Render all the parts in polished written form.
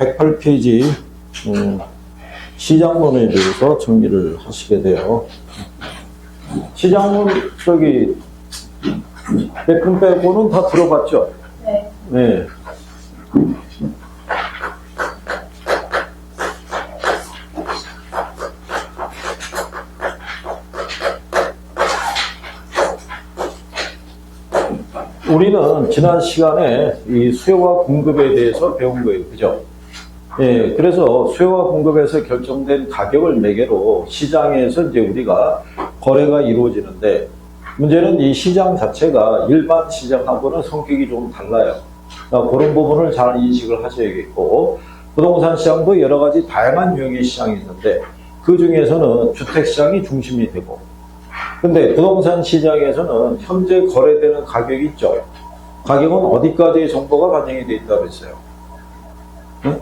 108페이지 시장론에 대해서 정리를 하시게 돼요. 시장론 몇 분 빼고는 다 들어봤죠? 네. 네. 우리는 지난 시간에 이 수요와 공급에 대해서 배운 거예요. 그죠? 예, 그래서 수요와 공급에서 결정된 가격을 매개로 시장에서 이제 우리가 거래가 이루어지는데, 문제는 이 시장 자체가 일반 시장하고는 성격이 좀 달라요. 그러니까 그런 부분을 잘 인식을 하셔야겠고, 부동산 시장도 여러 가지 다양한 유형의 시장이 있는데, 그 중에서는 주택시장이 중심이 되고, 근데 부동산 시장에서는 현재 거래되는 가격이 있죠. 가격은 어디까지의 정보가 반영이 되어 있다고 했어요. 응?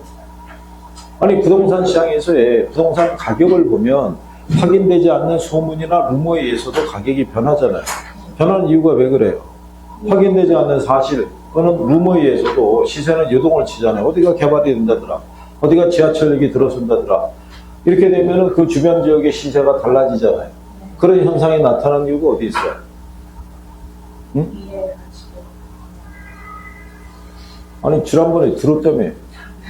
아니, 부동산 시장에서의 부동산 가격을 보면 확인되지 않는 소문이나 루머에 의해서도 가격이 변하잖아요. 변하는 이유가 왜 그래요? 확인되지 않는 사실, 그거는 루머에 의해서도 시세는 요동을 치잖아요. 어디가 개발이 된다더라, 어디가 지하철역이 들어선다더라. 이렇게 되면 그 주변 지역의 시세가 달라지잖아요. 그런 현상이 나타나는 이유가 어디 있어요? 응? 아니, 지난번에 들었다며.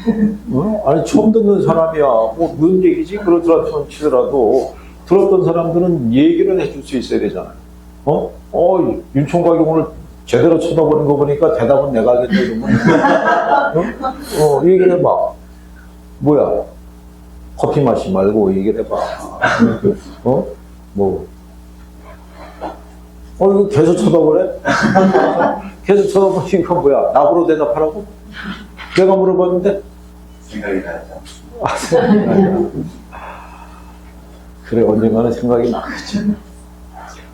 응? 아니, 처음 듣는 사람이야. 뭐, 무슨 얘기지? 그러더라 치더라도, 들었던 사람들은 얘기를 해줄 수 있어야 되잖아요. 윤총각이 오늘 제대로 쳐다보는 거 보니까 대답은 내가 하겠다, 이러면. 얘기를 해봐. 뭐야? 커피 마시 말고 얘기를 해봐. 이거 계속 쳐다보래? 계속 쳐다보니까 뭐야? 나보러 대답하라고? 내가 물어봤는데? 생각이 나죠. 생각이 나죠. 그래, 언젠가는 생각이 나겠지.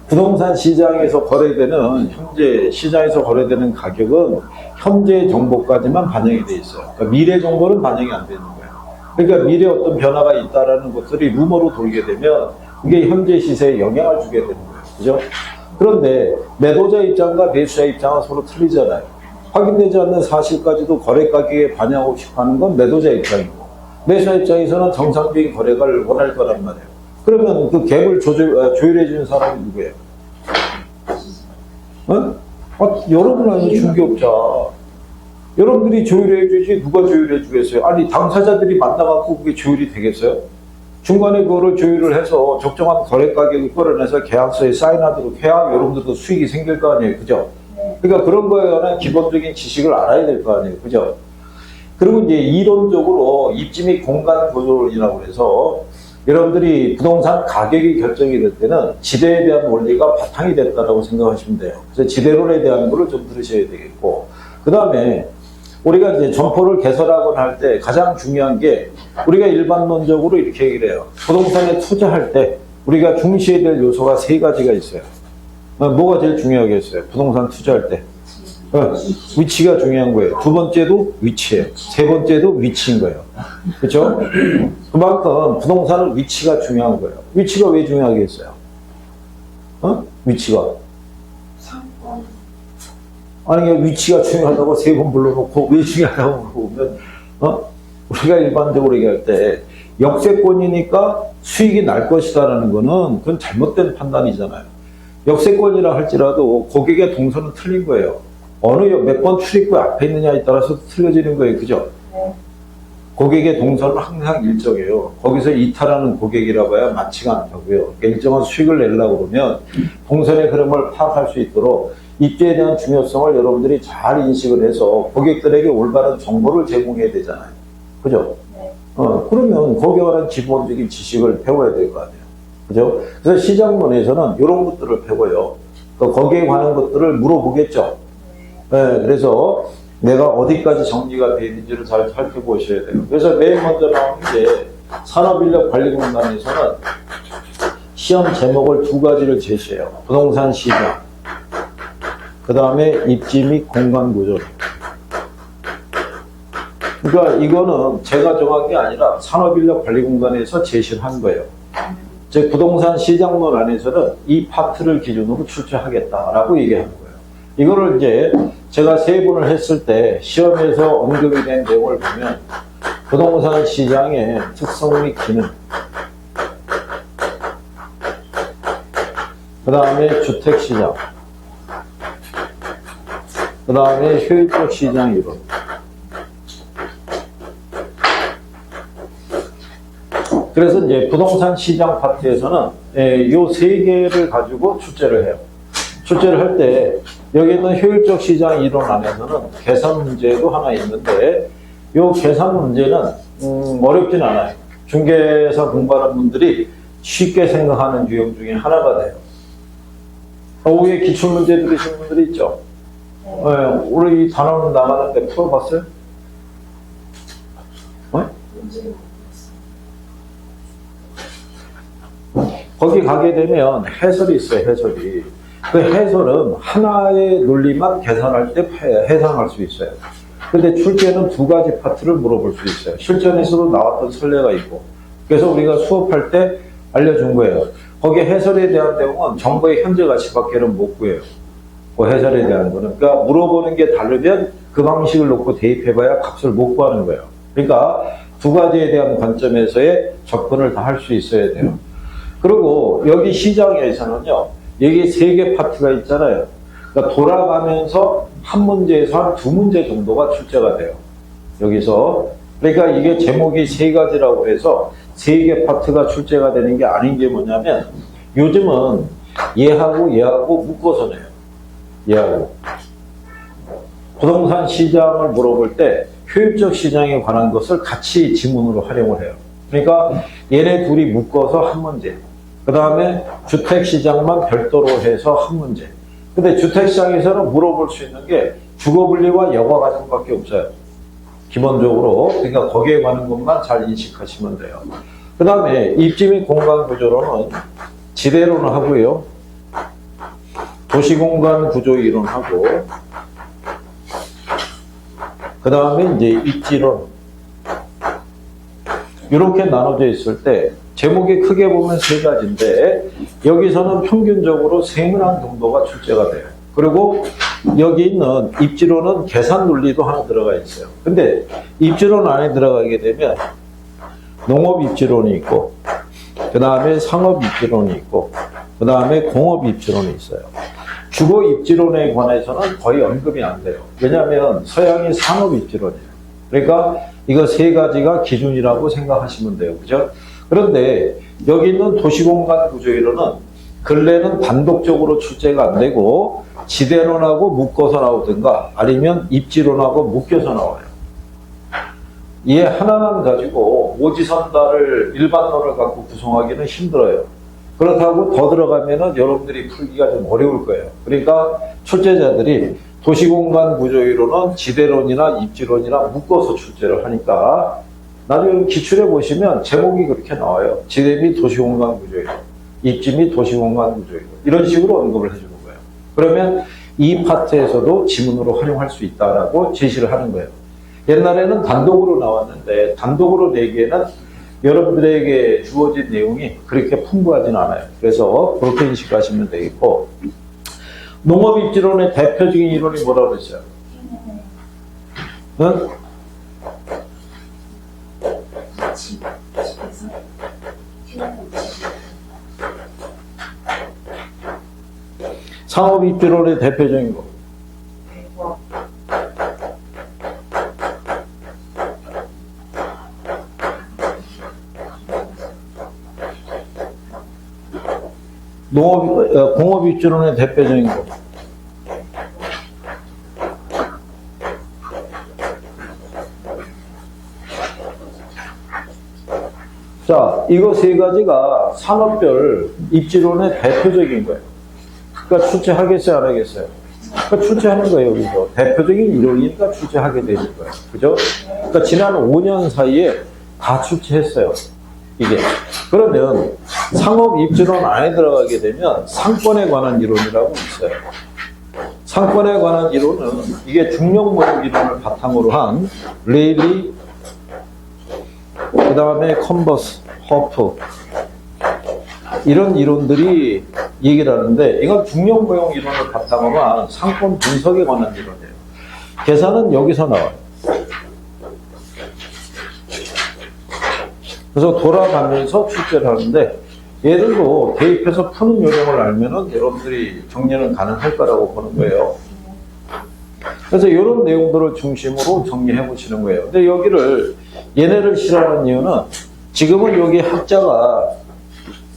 부동산 시장에서 거래되는, 현재 시장에서 거래되는 가격은 현재 정보까지만 반영이 돼 있어요. 그러니까 미래 정보는 반영이 안 되는 거예요. 그러니까 미래에 어떤 변화가 있다라는 것들이 루머로 돌게 되면 그게 현재 시세에 영향을 주게 되는 거예요. 그죠? 그런데 매도자 입장과 매수자 입장은 서로 틀리잖아요. 확인되지 않는 사실까지도 거래 가격에 반영하고 싶어 하는 건 매도자 입장이고, 매수자 입장에서는 정상적인 거래를 원할 거란 말이에요. 그러면 그 갭을 조율해 주는 사람이 누구예요? 여러분 아니면 중개업자. 여러분들이 조율해 주지 누가 조율해 주겠어요? 아니, 당사자들이 만나갖고 그게 조율이 되겠어요? 중간에 그거를 조율을 해서 적정한 거래 가격을 끌어내서 계약서에 사인하도록 해야 여러분들도 수익이 생길 거 아니에요. 그죠? 그러니까 그런 거에 관한 기본적인 지식을 알아야 될 거 아니에요. 그죠? 그리고 이제 이론적으로 입지 및 공간 구조론이라고 해서 여러분들이 부동산 가격이 결정이 될 때는 지대에 대한 원리가 바탕이 됐다고 생각하시면 돼요. 그래서 지대론에 대한 거를 좀 들으셔야 되겠고, 그 다음에 우리가 이제 점포를 개설하거나 할 때 가장 중요한 게, 우리가 일반론적으로 이렇게 얘기를 해요. 부동산에 투자할 때 우리가 중시해야 될 요소가 세 가지가 있어요. 뭐가 제일 중요하겠어요? 부동산 투자할 때. 위치가 중요한 거예요. 두 번째도 위치예요. 세 번째도 위치인 거예요. 그렇죠? 그만큼 부동산은 위치가 중요한 거예요. 위치가 왜 중요하겠어요? 위치가. 아니, 위치가 중요하다고 세 번 불러놓고 왜 중요하다고 물어보면, 우리가 일반적으로 얘기할 때 역세권이니까 수익이 날 것이다라는 거는 그건 잘못된 판단이잖아요. 역세권이라 할지라도 고객의 동선은 틀린 거예요. 어느 몇 번 출입구 앞에 있느냐에 따라서 틀려지는 거예요. 그죠? 고객의 동선은 항상 일정해요. 거기서 이탈하는 고객이라 봐야 많지가 않다고요. 일정한 수익을 내려고 그러면 동선의 흐름을 파악할 수 있도록 입지에 대한 중요성을 여러분들이 잘 인식을 해서 고객들에게 올바른 정보를 제공해야 되잖아요. 그죠? 그러면 거기에 관한 기본적인 지식을 배워야 될 거 아니에요. 그죠? 그래서 시장론에서는 이런 것들을 배워요. 또 거기에 관한 것들을 물어보겠죠. 그래서 내가 어디까지 정리가 되어 있는지를 잘 살펴보셔야 돼요. 그래서 맨 먼저 나오는 게 산업인력관리공단에서는 시험 제목을 두 가지를 제시해요. 부동산 시장, 그 다음에 입지 및 공간 구조. 그러니까 이거는 제가 정한 게 아니라 산업인력관리공단에서 제시를 한 거예요. 즉 부동산 시장론 안에서는 이 파트를 기준으로 출제하겠다라고 얘기하는 거예요. 이거를 이제 제가 세 번을 했을 때 시험에서 언급이 된 내용을 보면 부동산 시장의 특성 및 기능, 그 다음에 주택시장, 그 다음에 효율적 시장 이론. 그래서 이제 부동산 시장 파트에서는 이 세 개를 가지고 출제를 해요. 출제를 할 때 여기 있는 효율적 시장 이론 안에서는 계산 문제도 하나 있는데 이 계산 문제는 어렵진 않아요. 중개사 공부하는 분들이 쉽게 생각하는 유형 중에 하나가 돼요. 위에 기출문제 들으신 분들이 있죠? 우리 이 단어는 나가는데 풀어봤어요? 거기 가게 되면 해설이 있어요, 해설이. 그 해설은 하나의 논리만 계산할 때 해상할 수 있어요. 근데 출제는 두 가지 파트를 물어볼 수 있어요. 실전에서도 나왔던 선례가 있고. 그래서 우리가 수업할 때 알려준 거예요. 거기 해설에 대한 내용은 정보의 현재 가치밖에는 못 구해요. 그 해설에 대한 거는. 그러니까 물어보는 게 다르면 그 방식을 놓고 대입해봐야 값을 못 구하는 거예요. 그러니까 두 가지에 대한 관점에서의 접근을 다 할 수 있어야 돼요. 그리고 여기 시장에서는요, 여기 세 개 파트가 있잖아요. 그러니까 돌아가면서 한 문제에서 한 두 문제 정도가 출제가 돼요. 여기서. 그러니까 이게 제목이 세 가지라고 해서 세 개 파트가 출제가 되는 게 아닌 게 뭐냐면 요즘은 얘하고 묶어서 내요. 얘하고. 부동산 시장을 물어볼 때 효율적 시장에 관한 것을 같이 지문으로 활용을 해요. 그러니까 얘네 둘이 묶어서 한 문제. 그 다음에 주택시장만 별도로 해서 한 문제. 근데 주택시장에서는 물어볼 수 있는 게 주거분리와 여가과정밖에 없어요. 기본적으로. 그러니까 거기에 관한 것만 잘 인식하시면 돼요. 그 다음에 입지 및 공간구조로는 지대로는 하고요. 도시공간 구조 이론하고, 그 다음에 이제 입지론. 이렇게 나눠져 있을 때 제목이 크게 보면 세 가지인데 여기서는 평균적으로 세 문항 정도가 출제가 돼요. 그리고 여기 있는 입지론은 계산 논리도 하나 들어가 있어요. 근데 입지론 안에 들어가게 되면 농업 입지론이 있고, 그 다음에 상업 입지론이 있고, 그 다음에 공업 입지론이 있어요. 주거 입지론에 관해서는 거의 언급이 안 돼요. 왜냐하면 서양이 상업 입지론이에요. 그러니까 이거 세 가지가 기준이라고 생각하시면 돼요. 그죠? 그런데 여기 있는 도시공간 구조이론은 근래는 단독적으로 출제가 안 되고 지대론하고 묶어서 나오든가 아니면 입지론하고 묶여서 나와요. 얘 하나만 가지고 오지선다를 일반론을 갖고 구성하기는 힘들어요. 그렇다고 더 들어가면은 여러분들이 풀기가 좀 어려울 거예요. 그러니까 출제자들이 도시공간 구조이론은 지대론이나 입지론이나 묶어서 출제를 하니까 나중에 기출해 보시면 제목이 그렇게 나와요. 지대 및 도시공간 구조이론, 입지 및 도시공간 구조이론. 이런 식으로 언급을 해주는 거예요. 그러면 이 파트에서도 지문으로 활용할 수 있다라고 제시를 하는 거예요. 옛날에는 단독으로 나왔는데 단독으로 내기에는 여러분들에게 주어진 내용이 그렇게 풍부하진 않아요. 그래서 그렇게 인식하시면 되겠고, 농업입지론의 대표적인 이론이 뭐라고 그랬어요? 응? 상업입지론의 대표적인 거. 공업입지론의 대표적인 거. 자, 이거 세 가지가 산업별 입지론의 대표적인 거예요. 그러니까 출제하겠어요, 안 하겠어요? 그러니까 출제하는 거예요, 여기서. 대표적인 이론이니까 출제하게 되는 거예요. 그죠? 그러니까 지난 5년 사이에 다 출제했어요. 이게. 그러면 상업 입지론 안에 들어가게 되면 상권에 관한 이론이라고 있어요. 상권에 관한 이론은 이게 중력모형 이론을 바탕으로 한 레일리, 그 다음에 컨버스, 허프 이런 이론들이 얘기를 하는데 이건 중력모형 이론을 바탕으로 한 상권 분석에 관한 이론이에요. 계산은 여기서 나와요. 그래서 돌아가면서 출제를 하는데 얘들도 대입해서 푸는 요령을 알면은 여러분들이 정리는 가능할 거라고 보는 거예요. 그래서 이런 내용들을 중심으로 정리해 보시는 거예요. 근데 여기를 얘네를 싫어하는 이유는 지금은 여기 학자가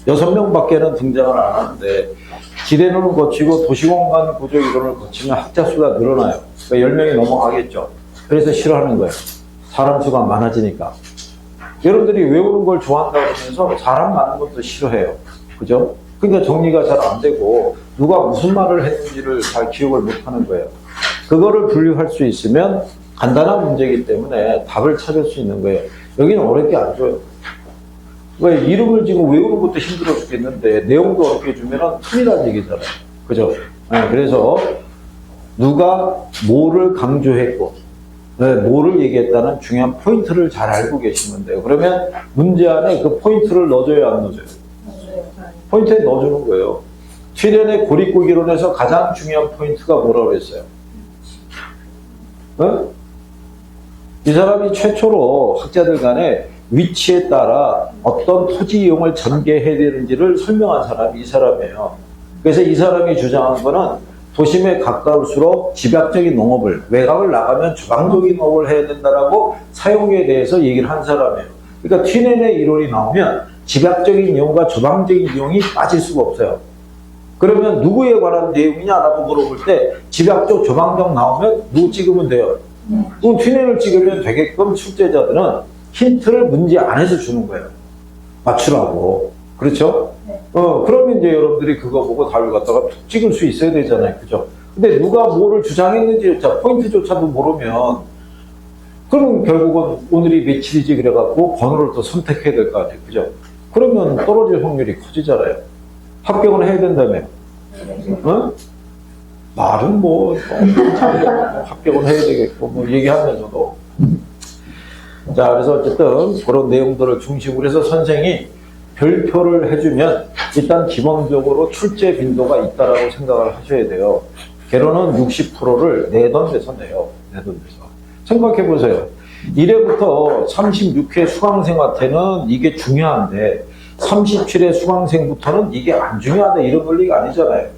6명밖에는 등장을 안 하는데 지대론을 거치고 도시공간 구조 이론을 거치면 학자 수가 늘어나요. 그러니까 10명이 넘어가겠죠. 그래서 싫어하는 거예요. 사람 수가 많아지니까. 여러분들이 외우는 걸 좋아한다고 하면서 사람 많은 것도 싫어해요. 그죠? 그러니까 정리가 잘 안 되고 누가 무슨 말을 했는지를 잘 기억을 못 하는 거예요. 그거를 분류할 수 있으면 간단한 문제이기 때문에 답을 찾을 수 있는 거예요. 여기는 어렵게 안 줘요. 왜 이름을 지금 외우는 것도 힘들어 죽겠는데 내용도 어렵게 주면 틀리다는 얘기잖아요. 그죠? 네, 그래서 누가 뭐를 강조했고 뭐를 얘기했다는 중요한 포인트를 잘 알고 계시면 돼요. 그러면 문제 안에 그 포인트를 넣어줘야 안 넣어줘요? 포인트에 넣어주는 거예요. 최련의 고립국 이론에서 가장 중요한 포인트가 뭐라고 그랬어요? 어? 이 사람이 최초로 학자들 간에 위치에 따라 어떤 토지 이용을 전개해야 되는지를 설명한 사람이 이 사람이에요. 그래서 이 사람이 주장한 거는 도심에 가까울수록 집약적인 농업을, 외곽을 나가면 주방적인 농업을 해야 된다라고 사용에 대해서 얘기를 한 사람이에요. 그러니까 튀넨의 이론이 나오면 집약적인 이용과 주방적인 이용이 빠질 수가 없어요. 그러면 누구에 관한 내용이냐라고 물어볼 때 집약적, 주방적 나오면 누구 찍으면 돼요? 그럼 튀넨을 찍으면 되게끔 출제자들은 힌트를 문제 안에서 주는 거예요. 맞추라고. 그렇죠? 그러면 이제 여러분들이 그거 보고 답을 갖다가 툭 찍을 수 있어야 되잖아요. 그죠? 근데 누가 뭐를 주장했는지 포인트조차도 모르면 그러면 결국은 오늘이 며칠이지 그래갖고 번호를 또 선택해야 될 거 아니에요. 그죠? 그러면 떨어질 확률이 커지잖아요. 합격은 해야 된다며. 응? 말은 합격은 해야 되겠고, 얘기하면서도. 자, 그래서 어쨌든 그런 내용들을 중심으로 해서 선생이 별표를 해주면 일단 기본적으로 출제 빈도가 있다라고 생각을 하셔야 돼요. 개론은 60%를 내던 데서 내요. 내던 데서. 생각해 보세요. 1회부터 36회 수강생한테는 이게 중요한데 37회 수강생부터는 이게 안 중요하다 이런 논리가 아니잖아요.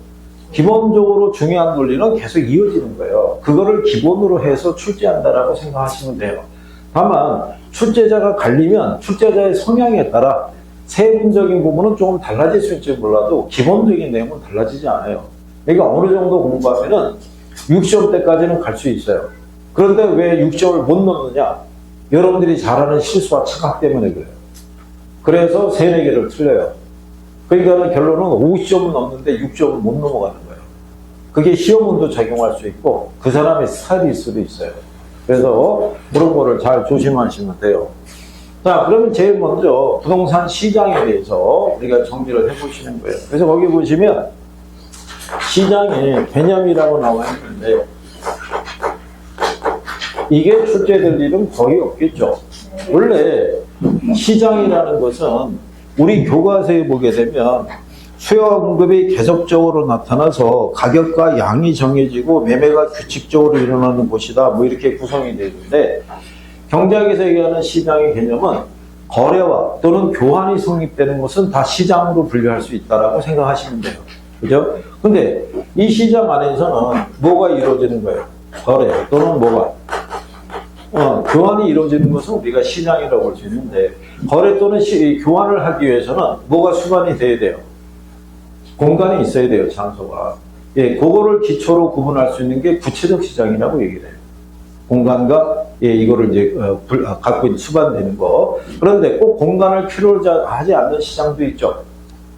기본적으로 중요한 논리는 계속 이어지는 거예요. 그거를 기본으로 해서 출제한다라고 생각하시면 돼요. 다만 출제자가 갈리면 출제자의 성향에 따라 세분적인 부분은 조금 달라질 수 있을지 몰라도 기본적인 내용은 달라지지 않아요. 그러니까 어느 정도 공부하면은 6시험 때까지는 갈 수 있어요. 그런데 왜 6시험을 못 넘느냐? 여러분들이 잘하는 실수와 착각 때문에 그래요. 그래서 3, 4개를 틀려요. 그러니까 결론은 5시험은 넘는데 6시험은 못 넘어가는 거예요. 그게 시험운도 작용할 수 있고 그 사람의 스타일일 수도 있어요. 그래서 그런 거를 잘 조심하시면 돼요. 자, 그러면 제일 먼저 부동산 시장에 대해서 우리가 정리를 해보시는 거예요. 그래서 거기 보시면 시장에 개념이라고 나와 있는데 이게 출제될 일은 거의 없겠죠. 원래 시장이라는 것은 우리 교과서에 보게 되면 수요와 공급이 계속적으로 나타나서 가격과 양이 정해지고 매매가 규칙적으로 일어나는 곳이다. 뭐 이렇게 구성이 되는데 경제학에서 얘기하는 시장의 개념은 거래와 또는 교환이 성립되는 것은 다 시장으로 분류할 수 있다라고 생각하시면 돼요. 그죠? 근데 이 시장 안에서는 뭐가 이루어지는 거예요? 거래 또는 뭐가? 교환이 이루어지는 것은 우리가 시장이라고 볼 수 있는데 거래 또는 교환을 하기 위해서는 뭐가 수반이 돼야 돼요? 공간이 있어야 돼요, 장소가. 예, 그거를 기초로 구분할 수 있는 게 구체적 시장이라고 얘기를 해요. 공간과 이거를 이제 갖고 있는 수반되는 거. 그런데 꼭 공간을 필요로 하지 않는 시장도 있죠.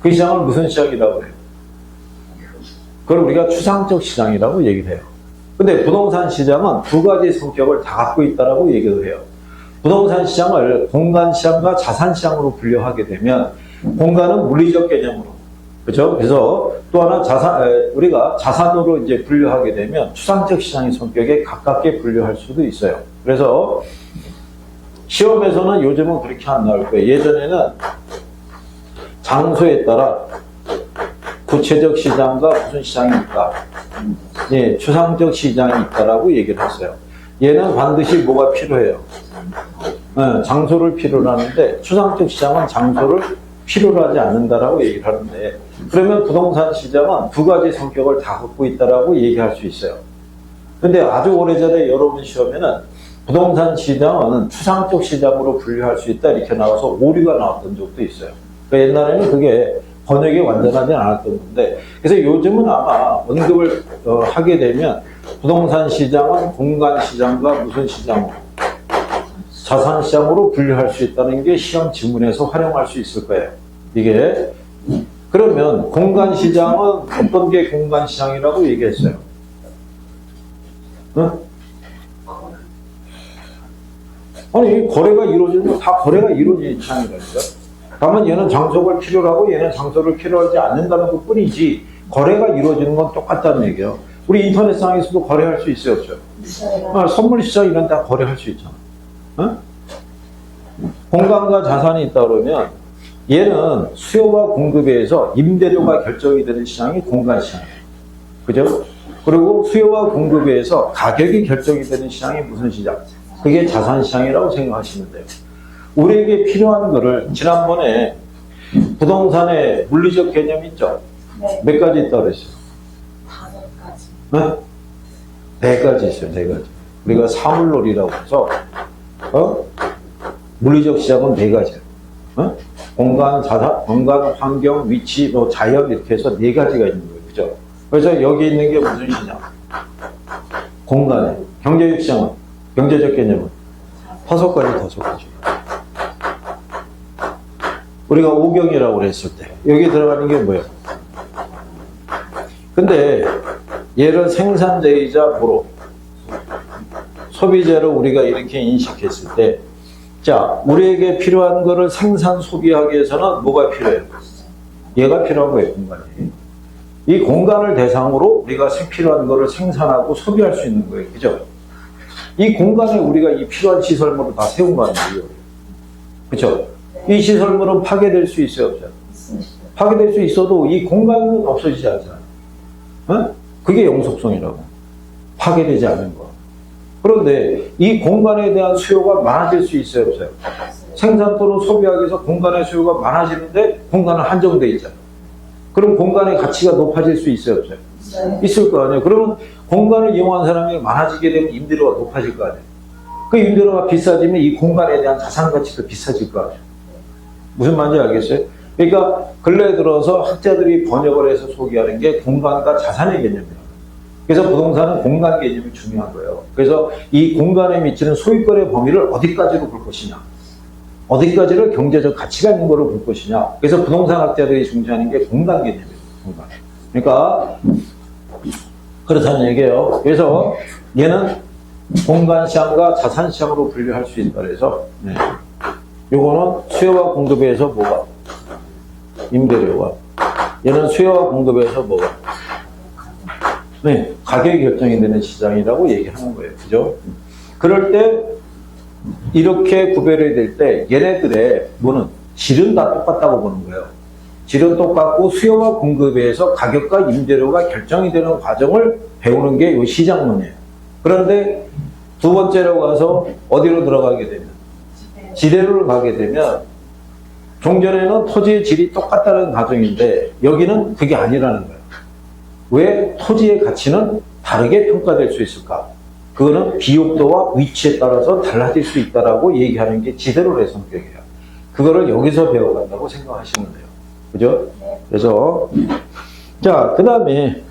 그 시장을 무슨 시장이라고 해요? 그걸 우리가 추상적 시장이라고 얘기를 해요. 근데 부동산 시장은 두 가지 성격을 다 갖고 있다라고 얘기를 해요. 부동산 시장을 공간 시장과 자산 시장으로 분류하게 되면 공간은 물리적 개념으로, 그렇죠? 그래서 또 하나 우리가 자산으로 이제 분류하게 되면 추상적 시장의 성격에 가깝게 분류할 수도 있어요. 그래서 시험에서는 요즘은 그렇게 안 나올 거예요. 예전에는 장소에 따라 구체적 시장과 무슨 시장이 있다. 예, 추상적 시장이 있다라고 얘기를 했어요. 얘는 반드시 뭐가 필요해요? 장소를 필요로 하는데 추상적 시장은 장소를 필요로 하지 않는다라고 얘기를 하는데, 그러면 부동산 시장은 두 가지 성격을 다 갖고 있다라고 얘기할 수 있어요. 근데 아주 오래전에 여러분 시험에는 부동산 시장은 추상적 시장으로 분류할 수 있다 이렇게 나와서 오류가 나왔던 적도 있어요. 그러니까 옛날에는 그게 번역이 완전하지 않았던 건데, 그래서 요즘은 아마 언급을 하게 되면 부동산 시장은 공간 시장과 무슨 시장, 자산 시장으로 분류할 수 있다는 게 시험 지문에서 활용할 수 있을 거예요. 이게 그러면 공간 시장은 어떤 게 공간 시장이라고 얘기했어요? 응? 아니, 거래가 이루어지면 다 거래가 이루어지는 시장이라니까. 다만 얘는 장소를 필요로 하고 얘는 장소를 필요하지 않는다는 것 뿐이지, 거래가 이루어지는 건 똑같다는 얘기예요. 우리 인터넷상에서도 거래할 수 있어요, 없어요? 선물 시장 이런 데 다 거래할 수 있잖아. 어? 공간과 자산이 있다 그러면 얘는 수요와 공급에 의해서 임대료가 결정이 되는 시장이 공간 시장이에요. 그죠? 그리고 수요와 공급에 의해서 가격이 결정이 되는 시장이 무슨 시장? 그게 자산 시장이라고 생각하시면 돼요. 우리에게 필요한 거를 지난번에 부동산의 물리적 개념 있죠? 네. 몇 가지 있다고 그랬어요? 5가지. 어? 4가지 있어요, 4가지. 우리가 사물놀이라고 해서, 물리적 시장은 4가지예요. 공간, 자산, 공간, 환경, 위치, 자연 이렇게 해서 4가지가 있는 거예요. 그죠? 그래서 여기 있는 게 무슨 시장? 공간에. 경제적 시장은? 경제적 개념은? 5가지. 우리가 오경이라고 그랬을 때, 여기 들어가는 게 뭐예요? 근데 얘를 생산자이자 뭐로? 소비자로 우리가 이렇게 인식했을 때, 자, 우리에게 필요한 거를 생산, 소비하기 위해서는 뭐가 필요해요? 얘가 필요한 거예요, 공간이. 이 공간을 대상으로 우리가 필요한 거를 생산하고 소비할 수 있는 거예요. 그죠? 이 공간에 우리가 이 필요한 시설물을 다 세운 거 아니에요? 그죠? 이 시설물은 파괴될 수 있어요, 없어요? 파괴될 수 있어도 이 공간은 없어지지 않잖아요. 그게 영속성이라고. 파괴되지 않는 거. 그런데 이 공간에 대한 수요가 많아질 수 있어요, 없어요? 생산 또는 소비하기 위해서 공간의 수요가 많아지는데 공간은 한정되어 있잖아요. 그럼 공간의 가치가 높아질 수 있어요, 없어요? 있을 거 아니에요. 그러면 공간을 이용한 사람이 많아지게 되면 임대료가 높아질 거 아니에요. 그 임대료가 비싸지면 이 공간에 대한 자산 가치도 비싸질 거 아니에요. 무슨 말인지 알겠어요? 그러니까 근래에 들어서 학자들이 번역을 해서 소개하는 게 공간과 자산의 개념이에요. 그래서 부동산은 공간 개념이 중요한 거예요. 그래서 이 공간에 미치는 소유권의 범위를 어디까지로 볼 것이냐, 어디까지를 경제적 가치가 있는 거로 볼 것이냐. 그래서 부동산 학자들이 중시하는 게 공간 개념이에요. 공간. 그러니까 그렇다는 얘기예요. 그래서 얘는 공간 시장과 자산 시장으로 분류할 수 있다. 그래서 요거는 수요와 공급에 의해서 뭐가? 임대료가. 얘는 수요와 공급에 의해서 뭐가? 가격이 결정이 되는 시장이라고 얘기하는 거예요. 그죠? 그럴 때 이렇게 구별이 될 때 얘네들의 뭐는 질은 다 똑같다고 보는 거예요. 질은 똑같고 수요와 공급에 의해서 가격과 임대료가 결정이 되는 과정을 배우는 게 이 시장론이에요. 그런데 두 번째로 가서 어디로 들어가게 되면, 지대로를 가게 되면, 종전에는 토지의 질이 똑같다는 가정인데 여기는 그게 아니라는 거예요. 왜 토지의 가치는 다르게 평가될 수 있을까? 그거는 비용도와 위치에 따라서 달라질 수 있다라고 얘기하는 게 지대로의 성격이에요. 그거를 여기서 배워간다고 생각하시면 돼요. 그죠? 그래서 자, 그 다음에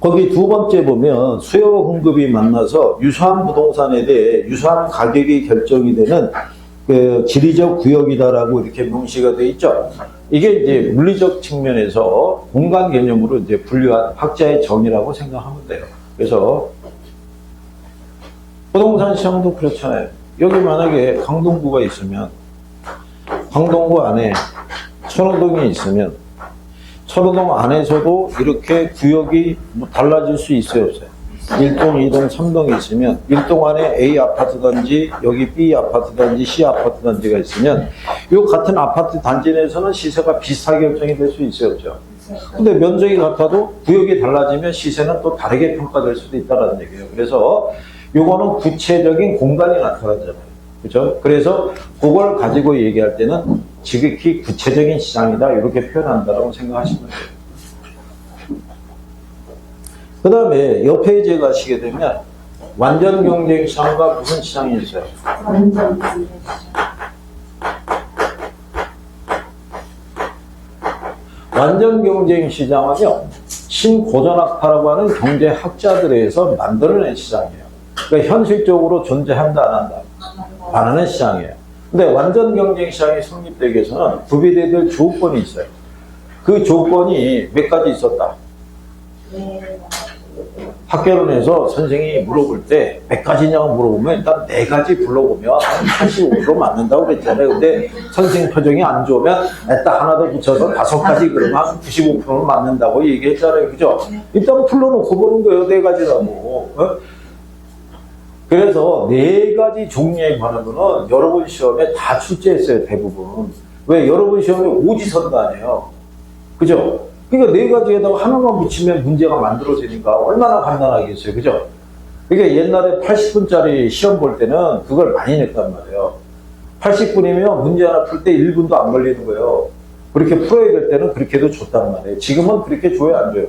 거기 두 번째 보면 수요와 공급이 만나서 유사한 부동산에 대해 유사한 가격이 결정이 되는 그 지리적 구역이다라고 이렇게 명시가 되어 있죠. 이게 이제 물리적 측면에서 공간 개념으로 이제 분류한 학자의 정의라고 생각하면 돼요. 그래서 부동산 시장도 그렇잖아요. 여기 만약에 강동구가 있으면 강동구 안에 천호동이 있으면 천호동 안에서도 이렇게 구역이 뭐 달라질 수 있어요, 없어요? 1동, 2동, 3동이 있으면 1동 안에 A 아파트 단지, 여기 B 아파트 단지, C 아파트 단지가 있으면 이 같은 아파트 단지 내에서는 시세가 비슷하게 결정이 될 수 있어요, 없죠? 근데 면적이 같아도 구역이 달라지면 시세는 또 다르게 평가될 수도 있다는 얘기예요. 그래서 요거는 구체적인 공간이 나타나잖아요. 그죠? 그래서 그걸 가지고 얘기할 때는 지극히 구체적인 시장이다. 이렇게 표현한다고 생각하시면 돼요. 그 다음에 옆 페이지에 가시게 되면 완전 경쟁 시장과 무슨 시장이 있어요? 완전 경쟁 완전 경쟁 시장은요, 신고전학파라고 하는 경제학자들에 의해서 만들어낸 시장이에요. 그러니까 현실적으로 존재한다, 안 한다? 안 하는 시장이에요. 근데 완전 경쟁 시장이 성립되기 위해서는 구비돼야 될 조건이 있어요. 그 조건이 몇 가지 있었다. 학교론에서 선생님이 물어볼 때 몇 가지냐고 물어보면 일단 4가지 불러보면 85로 맞는다고 그랬잖아요. 근데 선생님 표정이 안 좋으면 딱 하나 더 붙여서 5가지 그러면 95%는 맞는다고 얘기했잖아요. 그죠? 일단 불러놓고 보는 거예요. 4가지라고. 어? 그래서 4가지 종류에 관한 거는 여러분 시험에 다 출제했어요. 대부분. 왜? 여러분 시험에 오지선도 아니에요. 그죠? 그러니까 4가지에다가 하나만 붙이면 문제가 만들어지니까 얼마나 간단하겠어요. 그죠? 그러니까 옛날에 80분짜리 시험 볼 때는 그걸 많이 냈단 말이에요. 80분이면 문제 하나 풀 때 1분도 안 걸리는 거예요. 그렇게 풀어야 될 때는 그렇게도 줬단 말이에요. 지금은 그렇게 줘요, 안 줘요?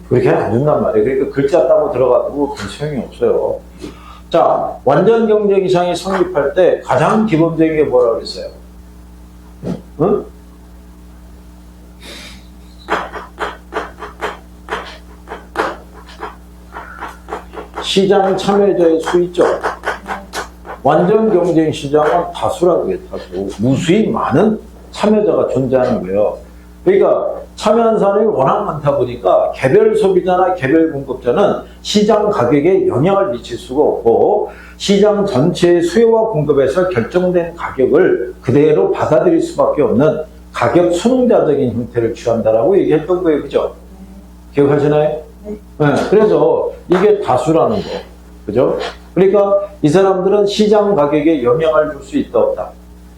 그렇게는 안 준단 말이에요. 그러니까 글자 따고 들어가도 별 소용이 없어요. 자, 완전 경쟁 시장이 성립할 때 가장 기본적인 게 뭐라고 그랬어요? 응? 시장 참여자의 수 있죠. 완전 경쟁 시장은 다수라고 해요. 다수. 무수히 많은 참여자가 존재하는 거예요. 그러니까 참여한 사람이 워낙 많다 보니까 개별 소비자나 개별 공급자는 시장 가격에 영향을 미칠 수가 없고 시장 전체의 수요와 공급에서 결정된 가격을 그대로 받아들일 수밖에 없는 가격 순응자적인 형태를 취한다라고 얘기했던 거예요. 그죠? 기억하시나요? 네, 그래서 이게 다수라는 거. 그죠? 그러니까 이 사람들은 시장 가격에 영향을 줄 수 있다, 없다?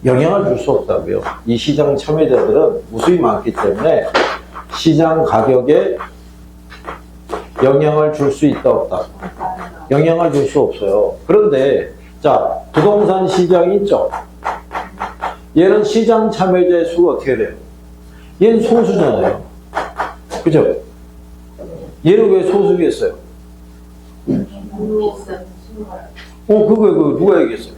영향을 줄 수 없다고요. 이 시장 참여자들은 무수히 많기 때문에 시장 가격에 영향을 줄 수 있다, 없다? 영향을 줄 수 없어요. 그런데, 자, 부동산 시장이 있죠? 얘는 시장 참여자의 수가 어떻게 돼요? 얘는 소수잖아요. 그죠? 얘는 왜 소수겠어요? 그거 누가 얘기했어요?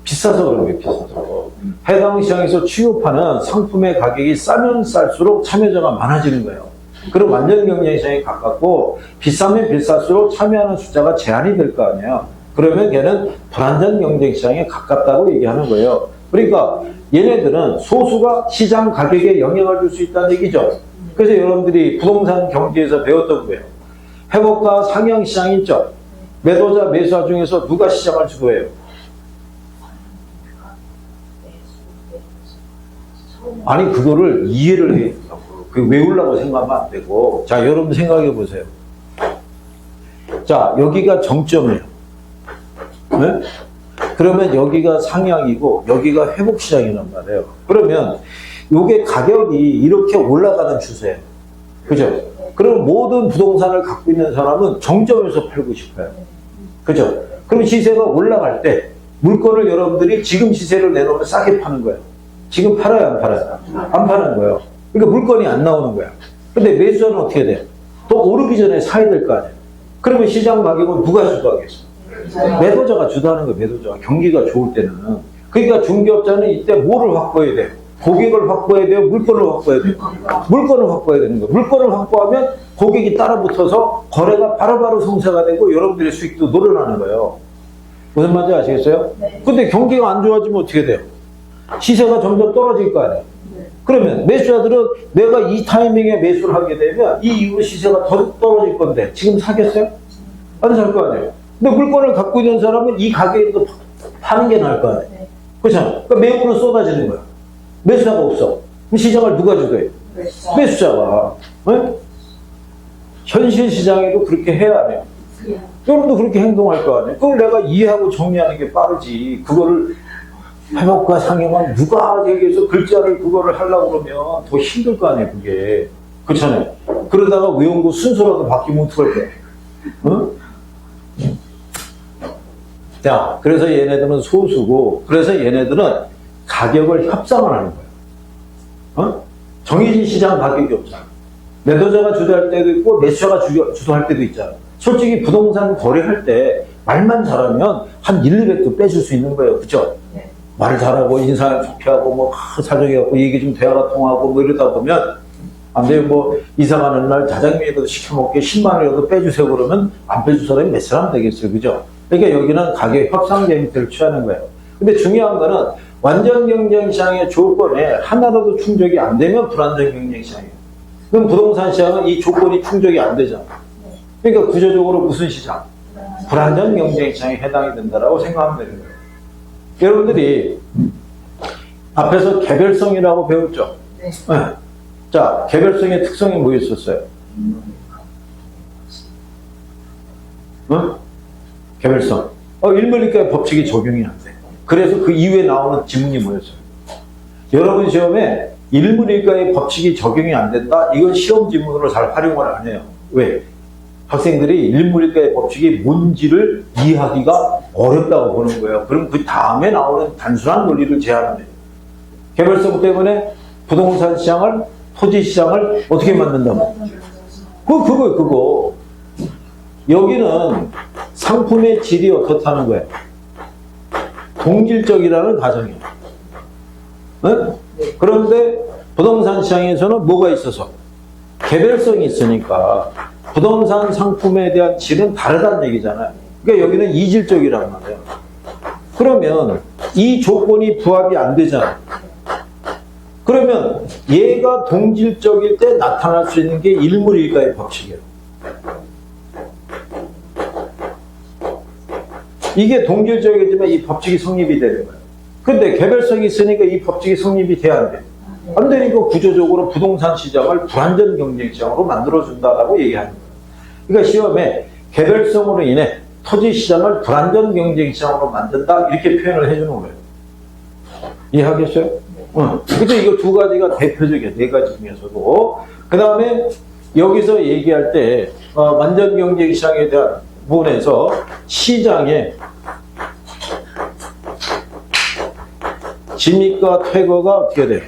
비싸서 그런 거예요, 비싸서. 해당 시장에서 취급하는 상품의 가격이 싸면 쌀수록 참여자가 많아지는 거예요. 그럼 완전 경쟁 시장에 가깝고, 비싸면 비쌀수록 참여하는 숫자가 제한이 될 거 아니에요. 그러면 걔는 불완전 경쟁 시장에 가깝다고 얘기하는 거예요. 그러니까 얘네들은 소수가 시장 가격에 영향을 줄 수 있다는 얘기죠. 그래서 여러분들이 부동산 경제에서 배웠던 거예요. 회복과 상향 시장이 있죠. 매도자, 매수자 중에서 누가 시장을 주도해요? 아니, 그거를 이해를 해야 된다고. 그 외우려고 생각하면 안 되고. 자, 여러분 생각해 보세요. 자, 여기가 정점이에요. 네? 그러면 여기가 상향이고, 여기가 회복 시장이란 말이에요. 그러면 요게 가격이 이렇게 올라가는 추세예요. 그죠? 그럼 모든 부동산을 갖고 있는 사람은 정점에서 팔고 싶어요. 그죠? 그럼 시세가 올라갈 때 물건을 여러분들이 지금 시세를 내놓으면 싸게 파는 거예요. 지금 팔아요, 안 팔아요? 안 파는 거예요. 그러니까 물건이 안 나오는 거야. 근데 매수자는 어떻게 돼요? 또 오르기 전에 사야 될 거 아니에요. 그러면 시장 가격은 누가 주도하겠어? 매도자가 주도하는 거예요, 매도자가. 경기가 좋을 때는. 그러니까 중개업자는 이때 뭐를 확보해야 돼요? 고객을 확보해야 돼요? 물건을 확보해야 돼요? 물건을 확보해야 되는 거예요. 물건을 확보하면 고객이 따라 붙어서 거래가 바로바로 성사가 되고 여러분들의 수익도 늘어나는 거예요. 무슨 말인지 아시겠어요? 네. 근데 경기가 안 좋아지면 어떻게 돼요? 시세가 점점 떨어질 거 아니에요. 네. 그러면 매수자들은 내가 이 타이밍에 매수를 하게 되면 이 이후로 시세가 더 떨어질 건데 지금 사겠어요? 안 살 거 아니에요. 근데 물건을 갖고 있는 사람은 이 가격에도 파는 게 나을 거 아니에요. 네. 그렇잖아요. 그러니까 매물은 쏟아지는 거야. 매수자가 없어. 그럼 시장을 누가 주도해? 매수자가. 네? 현실 시장에도 그렇게 해야 돼요. 여러분도 그렇게 행동할 거 아니에요. 그걸 내가 이해하고 정리하는 게 빠르지. 그거를 회복과 상향은 누가 얘기해서 글자를 그거를 하려고 그러면 더 힘들 거 아니에요, 그게. 그렇잖아요. 그러다가 외운 거 순서라도 바뀌면 어떡할 거야? 응? 자, 그래서 얘네들은 소수고, 그래서 얘네들은 가격을 협상을 하는 거예요. 정해진 시장 가격이 없잖아. 매도자가 주도할 때도 있고, 매수자가 주도할 때도 있잖아. 솔직히 부동산 거래할 때 말만 잘하면 한 1, 200도 빼줄 수 있는 거예요. 그죠? 네. 말을 잘하고, 인사를 좋게 하고, 뭐, 사정해갖고, 얘기 좀 대화가 통하고, 뭐 이러다 보면, 안 돼요. 뭐, 이사 가는 날 자장면이라도 시켜먹게 10만원이라도 빼주세요. 그러면 안 빼줄 사람이 몇 사람 되겠어요. 그죠? 그러니까 여기는 가격 협상제 형태를 취하는 거예요. 근데 중요한 거는 완전 경쟁 시장의 조건에 하나라도 충족이 안 되면 불안정 경쟁 시장이에요. 그럼 부동산 시장은 이 조건이 충족이 안 되잖아. 그러니까 구조적으로 무슨 시장? 불안정 경쟁 시장에 해당이 된다라고 생각하면 되는 거예요. 여러분들이 앞에서 개별성이라고 배웠죠? 네. 네. 자, 개별성의 특성이 뭐였었어요? 개별성. 일물리과의 법칙이 적용이 안 돼. 그래서 그 이후에 나오는 지문이 뭐였어요? 여러분 시험에 일물리과의 법칙이 적용이 안 된다? 이건 시험 지문으로 잘 활용을 안 해요. 왜? 학생들이 일물리과의 법칙이 뭔지를 이해하기가 어렵다고 보는 거예요. 그럼 그 다음에 나오는 단순한 논리를 제안을 해요. 개별성 때문에 부동산 시장을, 토지 시장을 어떻게 만든다고? 그거. 여기는 상품의 질이 어떻다는 거예요? 동질적이라는 가정이에요. 응? 그런데 부동산 시장에서는 뭐가 있어서? 개별성이 있으니까 부동산 상품에 대한 질은 다르다는 얘기잖아요. 그러니까 여기는 이질적이란 말이에요. 그러면 이 조건이 부합이 안 되잖아요. 그러면 얘가 동질적일 때 나타날 수 있는 게 일물일가의 법칙이에요. 이게 동질적이지만 이 법칙이 성립이 되는 거예요. 근데 개별성이 있으니까 이 법칙이 성립이 돼야 안 돼요. 안 되니까 구조적으로 부동산 시장을 불안전 경쟁 시장으로 만들어준다라고 얘기하는 거예요. 그러니까 시험에 개별성으로 인해 토지 시장을 불안전 경쟁 시장으로 만든다 이렇게 표현을 해주는 거예요. 이해하겠어요? 그래서 이거 두 가지가 대표적이에요. 네 가지 중에서도. 그 다음에 여기서 얘기할 때 완전 경쟁 시장에 대한 부분에서 시장에 진입과 퇴거가 어떻게 돼요?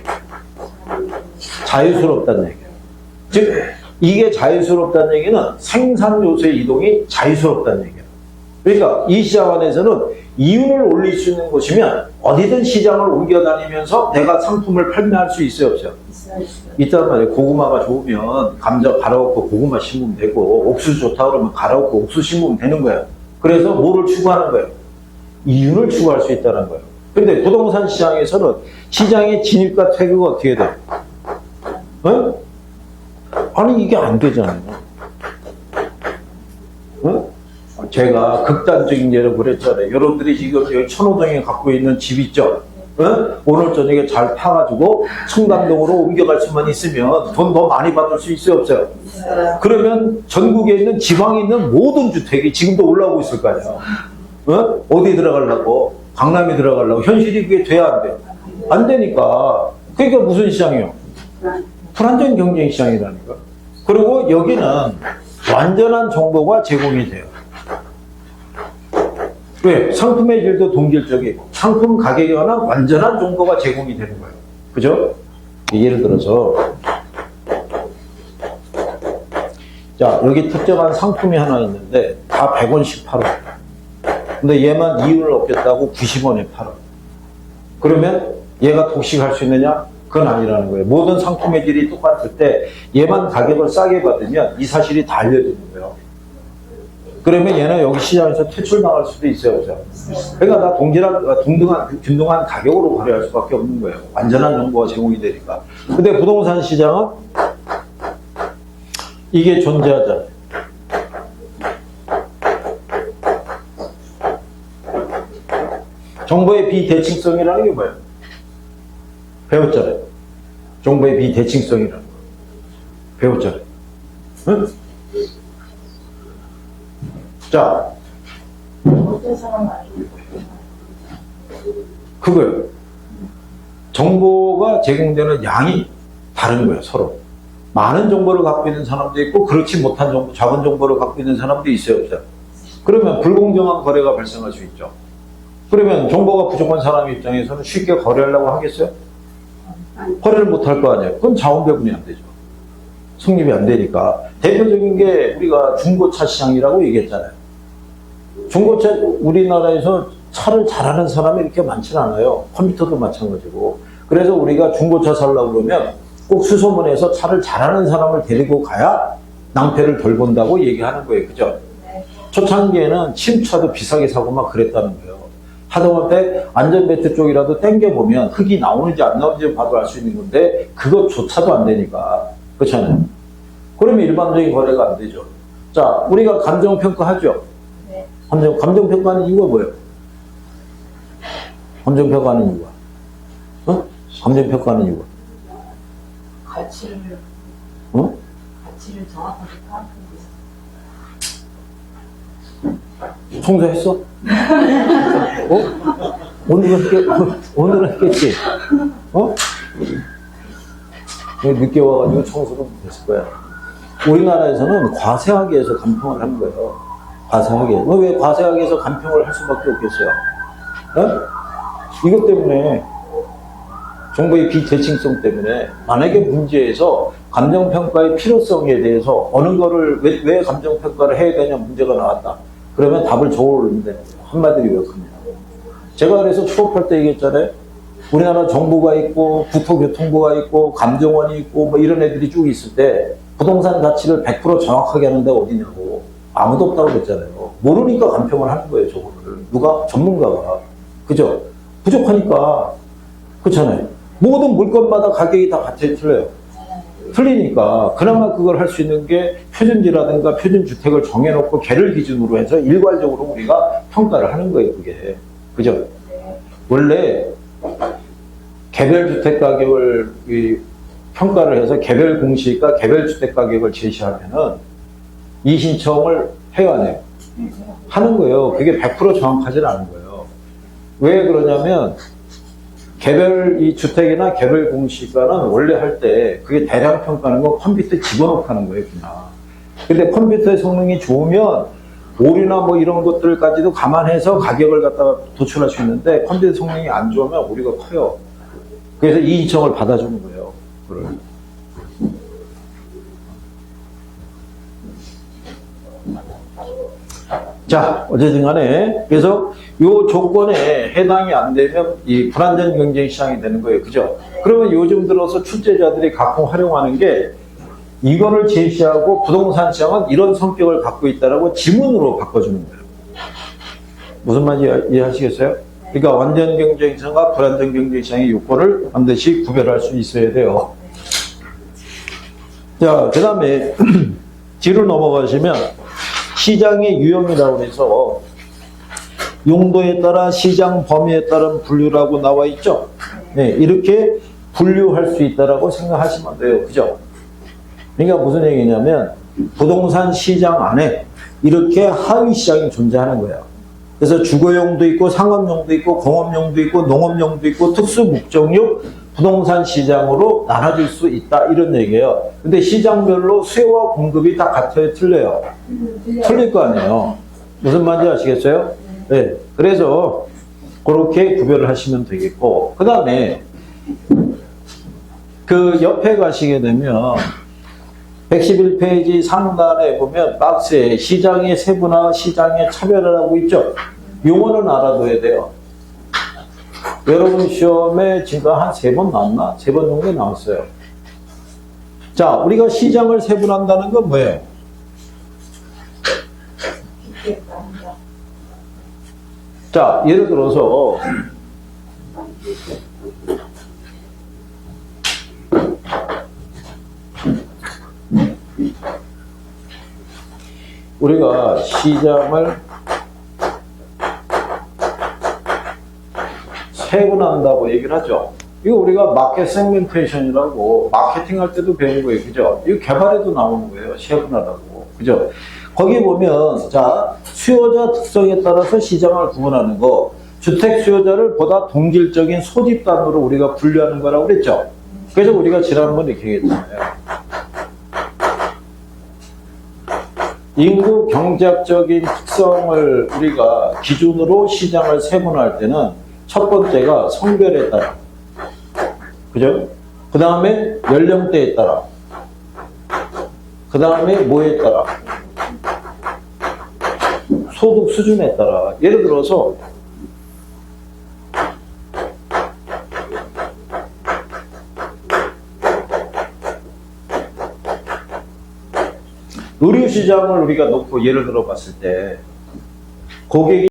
자유스럽다는 얘기예요. 즉 이게 자유스럽다는 얘기는 생산 요소의 이동이 자유스럽다는 얘기예요. 그러니까 이 시장 안에서는 이윤을 올릴 수 있는 곳이면 어디든 시장을 옮겨다니면서 내가 상품을 판매할 수 있어요, 없어요? 있단 말이에요. 고구마가 좋으면 감자 갈아엎고 고구마 심으면 되고, 옥수수 좋다 그러면 갈아엎고 옥수수 심으면 되는 거예요. 그래서 뭐를 추구하는 거예요? 이윤을 추구할 수 있다는 거예요. 근데 부동산 시장에서는 시장의 진입과 퇴거가 어떻게 돼요? 아니 이게 안 되잖아요. 제가 극단적인 예를 그랬잖아요. 여러분들이 지금 여기 천호동에 갖고 있는 집 있죠? 오늘 저녁에 잘 타가지고 청담동으로 옮겨갈 수만 있으면 돈 더 많이 받을 수 있어요, 없어요? 그러면 전국에 있는 지방에 있는 모든 주택이 지금도 올라오고 있을 거 아니에요. 어디 들어가려고? 강남에 들어가려고? 현실이 그게 돼야 안 돼요. 안 되니까. 그러니까 무슨 시장이요? 불안전 경쟁 시장이라니까. 그리고 여기는 완전한 정보가 제공이 돼요. 왜? 상품의 질도 동질적이고 상품 가격에 관한 완전한 정보가 제공이 되는 거예요. 그죠? 예를 들어서 자 여기 특정한 상품이 하나 있는데 다 100원씩 팔아. 근데 얘만 이윤을 얻겠다고 90원에 팔아. 그러면 얘가 독식할 수 있느냐? 그건 아니라는 거예요. 모든 상품의 질이 똑같을 때 얘만 가격을 싸게 받으면 이 사실이 다 알려지는 거예요. 그러면 얘는 여기 시장에서 퇴출 나갈 수도 있어요. 그죠? 그러니까 다 균등한 가격으로 거래할 수밖에 없는 거예요. 완전한 정보가 제공이 되니까. 근데 부동산 시장은 이게 존재하잖아요. 정보의 비대칭성이라는 게 뭐예요? 배웠잖아요. 정보의 비대칭성이라는 거. 배웠잖아요. 응? 자, 그거요. 정보가 제공되는 양이 다른 거예요, 서로. 많은 정보를 갖고 있는 사람도 있고, 그렇지 못한 정보, 작은 정보를 갖고 있는 사람도 있어요, 없어요? 그러면 불공정한 거래가 발생할 수 있죠. 그러면 정보가 부족한 사람 입장에서는 쉽게 거래하려고 하겠어요? 거래를 못 할 거 아니에요. 그럼 자원 배분이 안 되죠. 성립이 안 되니까. 대표적인 게 우리가 중고차 시장이라고 얘기했잖아요. 중고차, 우리나라에서 차를 잘하는 사람이 이렇게 많지는 않아요. 컴퓨터도 마찬가지고. 그래서 우리가 중고차 살려고 그러면 꼭 수소문해서 차를 잘하는 사람을 데리고 가야 낭패를 덜 본다고 얘기하는 거예요. 그죠? 초창기에는 침차도 비싸게 사고 막 그랬다는 거예요. 하다못해 안전벨트 쪽이라도 당겨보면 흙이 나오는지 안 나오는지 봐도 알 수 있는 건데 그것조차도 안 되니까. 그렇잖아요. 그러면 일반적인 거래가 안 되죠. 자, 우리가 감정평가하죠. 네. 감정평가하는 이유가 뭐예요? 감정평가하는 이유가? 어? 감정평가하는 이유가? 가치를 어? 정확하게 파악하고 있어요. 청소했어? 어? 오늘은 했겠지? 어? 늦게 와가지고 청소도 못했을 거야. 우리나라에서는 과세하게 해서 간평을 한 거예요. 과세하게. 왜 과세하게 해서 간평을 할 수밖에 없겠어요? 어? 이것 때문에, 정보의 비대칭성 때문에, 만약에 문제에서 감정평가의 필요성에 대해서 어느 거를, 왜 감정평가를 해야 되냐 문제가 나왔다. 그러면 답을 적어오면 되는 거예요. 한마디로 요약합니다. 제가 그래서 취업할 때 얘기했잖아요. 우리나라 정부가 있고, 국토교통부가 있고, 감정원이 있고, 뭐 이런 애들이 쭉 있을 때, 부동산 가치를 100% 정확하게 하는 데가 어디냐고. 아무도 없다고 그랬잖아요. 모르니까 간평을 하는 거예요, 저거를. 누가? 전문가가. 그죠? 부족하니까. 그렇잖아요. 모든 물건마다 가격이 다 같아요, 틀려요? 틀리니까 그나마 그걸 할 수 있는 게 표준지라든가 표준주택을 정해놓고 걔를 기준으로 해서 일괄적으로 우리가 평가를 하는 거예요, 그게. 그죠? 원래 개별주택 가격을 평가를 해서 개별 공시가 개별주택 가격을 제시하면은 이신청을 해야 해요. 하는 거예요. 그게 100% 정확하지는 않은 거예요. 왜 그러냐면 개별 이 주택이나 개별 공시가는 원래 할 때 그게 대량 평가하는 건 컴퓨터에 집어넣고 하는 거예요, 그냥. 근데 컴퓨터의 성능이 좋으면 오류나 뭐 이런 것들까지도 감안해서 가격을 갖다가 도출할 수 있는데 컴퓨터 성능이 안 좋으면 오류가 커요. 그래서 이 인청을 받아주는 거예요. 그걸. 자, 어쨌든 간에, 그래서 요 조건에 해당이 안 되면 이 불안전 경쟁 시장이 되는 거예요. 그죠? 그러면 요즘 들어서 출제자들이 가끔 활용하는 게 이거를 제시하고 부동산 시장은 이런 성격을 갖고 있다라고 지문으로 바꿔주는 거예요. 무슨 말인지 이해하시겠어요? 그러니까 완전 경쟁 시장과 불안전 경쟁 시장의 요건을 반드시 구별할 수 있어야 돼요. 자, 그 다음에 뒤로 넘어가시면 시장의 유형이라고 해서 용도에 따라 시장 범위에 따른 분류라고 나와 있죠. 네, 이렇게 분류할 수 있다라고 생각하시면 돼요. 그죠? 그러니까 무슨 얘기냐면 부동산 시장 안에 이렇게 하위 시장이 존재하는 거예요. 그래서 주거용도 있고 상업용도 있고 공업용도 있고 농업용도 있고 특수 목적용 부동산 시장으로 나눠질 수 있다 이런 얘기예요. 근데 시장별로 수요와 공급이 다 같아요, 틀려요? 틀릴 거 아니에요. 무슨 말인지 아시겠어요? 네. 그래서 그렇게 구별을 하시면 되겠고, 그 다음에 그 옆에 가시게 되면 111페이지 상단에 보면 박스에 시장의 세분화, 시장의 차별화라고 있죠. 용어는 알아둬야 돼요. 여러분 시험에 지금 한 3번 나왔나? 3번 정도 나왔어요. 자, 우리가 시장을 세분한다는 건 뭐예요? 자, 예를 들어서 우리가 시장을 세분한다고 얘기를 하죠. 이거 우리가 마켓 세그멘테이션이라고 마케팅 할 때도 배우는 거예요. 그죠? 이거 개발에도 나오는 거예요. 세분하다고. 그죠? 거기 보면, 자, 수요자 특성에 따라서 시장을 구분하는 거, 주택 수요자를 보다 동질적인 소집단으로 우리가 분류하는 거라고 그랬죠? 그래서 우리가 지난번에 이렇게 얘기했잖아요. 인구 경제학적인 특성을 우리가 기준으로 시장을 세분화할 때는 첫 번째가 성별에 따라, 그죠? 그 다음에 연령대에 따라, 그 다음에 뭐에 따라? 소득 수준에 따라. 예를 들어서 의류 시장을 우리가 놓고 예를 들어 봤을 때 고객이